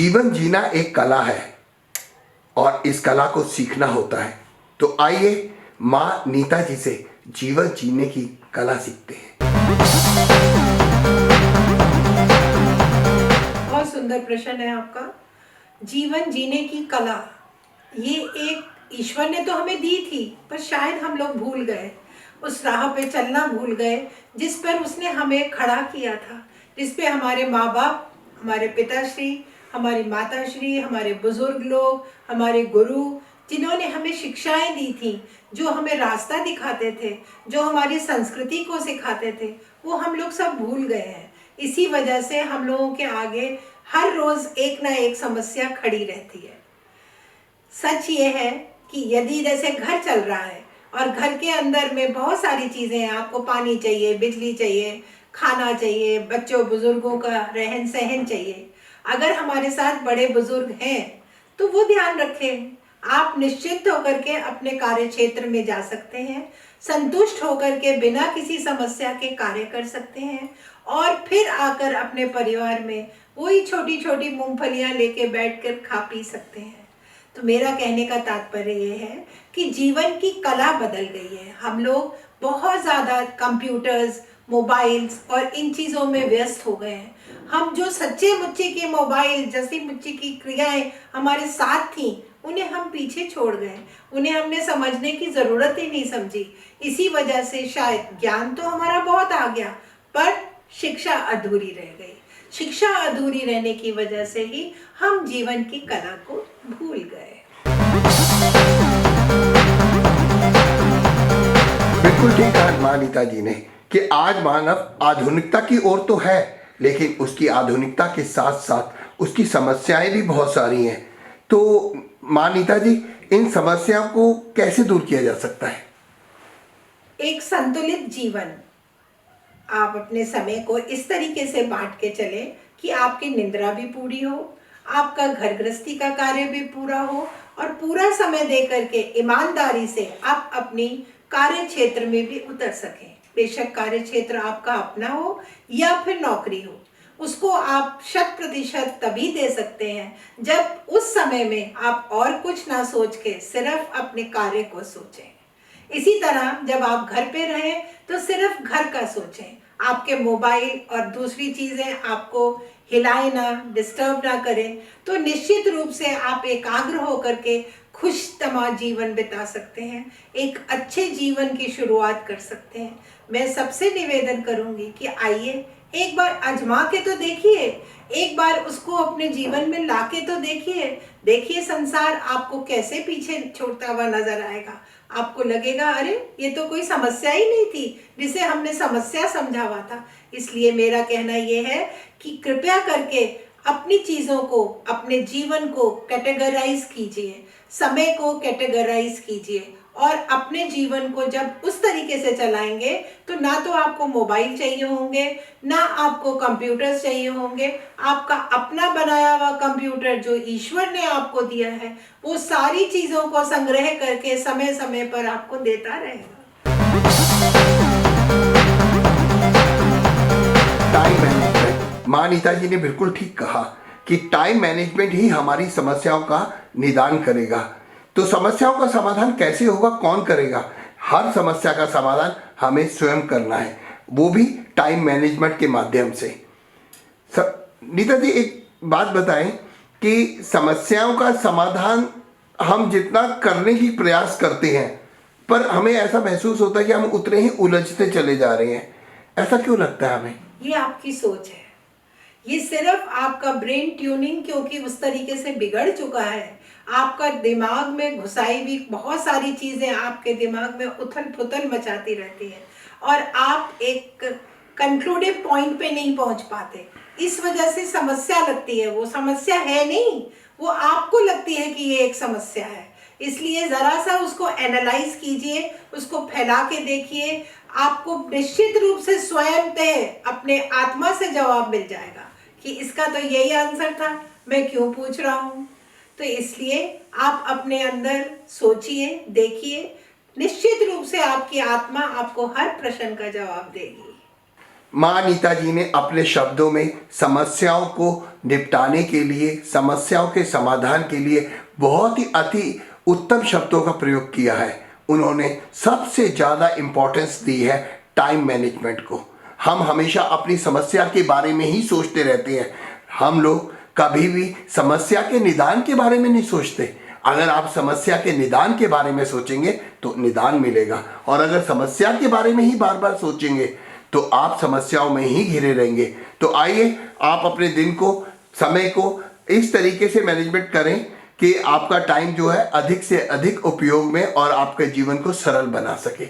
जीवन जीना एक कला है और इस कला को सीखना होता है। तो आइए माँ नीता जी से जीवन जीने की कला सीखते हैं। बहुत सुंदर प्रश्न है आपका। जीवन जीने की कला, ये एक ईश्वर ने तो हमें दी थी, पर शायद हम लोग भूल गए, उस राह पे चलना भूल गए जिस पर उसने हमें खड़ा किया था, जिस पे हमारे माँ बाप, हमारे पिताश्री, हमारी माताश्री, हमारे बुजुर्ग लोग, हमारे गुरु, जिन्होंने हमें शिक्षाएं दी थी, जो हमें रास्ता दिखाते थे, जो हमारी संस्कृति को सिखाते थे, वो हम लोग सब भूल गए हैं। इसी वजह से हम लोगों के आगे हर रोज एक ना एक समस्या खड़ी रहती है। सच ये है कि यदि जैसे घर चल रहा है और घर के अंदर में बहुत सारी चीज़ें हैं, आपको पानी चाहिए, बिजली चाहिए, खाना चाहिए, बच्चों बुजुर्गों का रहन सहन चाहिए, अगर हमारे साथ बड़े बुजुर्ग हैं तो वो ध्यान रखें। आप निश्चिंत होकर के अपने कार्य क्षेत्र में जा सकते हैं, संतुष्ट होकर के बिना किसी समस्या के कार्य कर सकते हैं और फिर आकर अपने परिवार में वही छोटी छोटी मूंगफलियां लेके बैठकर खा पी सकते हैं। तो मेरा कहने का तात्पर्य ये है कि जीवन की कला बदल गई है। हम लोग बहुत ज़्यादा कंप्यूटर्स, मोबाइल्स और इन चीज़ों में व्यस्त हो गए हैं। हम जो सच्चे मुच्चे के मोबाइल जैसी मुच्चे की क्रियाएं हमारे साथ थी, उन्हें हम पीछे छोड़ गए, उन्हें हमने समझने की ज़रूरत ही नहीं समझी। इसी वजह से शायद ज्ञान तो हमारा बहुत आ गया, पर शिक्षा अधूरी रह गई। शिक्षा अधूरी रहने की वजह से ही हम जीवन की कला को भूल गए। बिल्कुल ठीक कहा माँ नीता जी ने कि आज मानव आधुनिकता की ओर तो है, लेकिन उसकी आधुनिकता के साथ साथ उसकी समस्याएं भी बहुत सारी हैं। तो माँ नीता जी, इन समस्याओं को कैसे दूर किया जा सकता है? एक संतुलित जीवन, आप अपने समय को इस तरीके से बांट के चले कि आपकी निद्रा भी पूरी हो, आपका घर गृहस्थी का कार्य भी पूरा हो और पूरा समय दे करके ईमानदारी से आप अपनी कार्य क्षेत्र में भी उतर सकें। बेशक कार्य क्षेत्र आपका अपना हो या फिर नौकरी हो, उसको आप 100% तभी दे सकते हैं जब उस समय में आप और कुछ ना सोच के सिर्फ अपने कार्य को सोचें। इसी तरह जब आप घर पे रहें तो सिर्फ घर का सोचें, आपके मोबाइल और दूसरी चीज़ें आपको हिलाए ना, डिस्टर्ब ना करें, तो निश्चित रूप से आप एकाग्र होकर के खुशतमा जीवन बिता सकते हैं, एक अच्छे जीवन की शुरुआत कर सकते हैं। मैं सबसे निवेदन करूंगी कि आइए एक बार आजमा के तो देखिए, एक बार उसको अपने जीवन में लाके तो देखिए संसार आपको कैसे पीछे छोड़ता हुआ नजर आएगा। आपको लगेगा अरे ये तो कोई समस्या ही नहीं थी जिसे हमने समस्या समझा हुआ था। इसलिए मेरा कहना ये है कि कृपया करके अपनी चीज़ों को, अपने जीवन को कैटेगराइज कीजिए, समय को कैटेगराइज कीजिए और अपने जीवन को जब उस तरीके से चलाएंगे तो ना तो आपको मोबाइल चाहिए होंगे, ना आपको कंप्यूटर चाहिए होंगे। आपका अपना बनाया हुआ कंप्यूटर जो ईश्वर ने आपको दिया है, वो सारी चीज़ों को संग्रह करके समय समय पर आपको देता रहेगा। टाइम मैनेजमेंट, माँ नीता जी ने बिल्कुल ठीक कहा कि टाइम मैनेजमेंट ही हमारी समस्याओं का निदान करेगा। तो समस्याओं का समाधान कैसे होगा, कौन करेगा? हर समस्या का समाधान हमें स्वयं करना है, वो भी टाइम मैनेजमेंट के माध्यम से। नीता जी, एक बात बताएं कि समस्याओं का समाधान हम जितना करने की प्रयास करते हैं, पर हमें ऐसा महसूस होता है कि हम उतने ही उलझते चले जा रहे हैं। ऐसा क्यों लगता है हमें? ये आपकी सोच है, ये सिर्फ आपका ब्रेन ट्यूनिंग क्योंकि उस तरीके से बिगड़ चुका है। आपका दिमाग में घुसाई हुई बहुत सारी चीज़ें आपके दिमाग में उथल पुथल मचाती रहती हैं और आप एक कंक्लूडिव पॉइंट पे नहीं पहुंच पाते। इस वजह से समस्या लगती है, वो समस्या है नहीं, वो आपको लगती है कि ये एक समस्या है। इसलिए ज़रा सा उसको एनालाइज कीजिए, उसको फैला के देखिए, आपको निश्चित रूप से स्वयं तय अपने आत्मा से जवाब मिल जाएगा कि इसका तो यही आंसर था, मैं क्यों पूछ रहा हूँ। तो इसलिए आप अपने अंदर सोचिए, देखिए, निश्चित रूप से आपकी आत्मा आपको हर प्रश्न का जवाब देगी। माँ नीता जी ने अपने शब्दों में समस्याओं को निपटाने के लिए, समस्याओं के समाधान के लिए बहुत ही अति उत्तम शब्दों का प्रयोग किया है। उन्होंने सबसे ज़्यादा इम्पोर्टेंस दी है टाइम मैनेजमेंट को। हम हमेशा अपनी समस्या के बारे में ही सोचते रहते हैं, हम लोग कभी भी समस्या के निदान के बारे में नहीं सोचते। अगर आप समस्या के निदान के बारे में सोचेंगे तो निदान मिलेगा, और अगर समस्या के बारे में ही बार बार सोचेंगे तो आप समस्याओं में ही घिरे रहेंगे। तो आइए आप अपने दिन को, समय को इस तरीके से मैनेजमेंट करें कि आपका टाइम जो है अधिक से अधिक उपयोग में और आपके जीवन को सरल बना सके।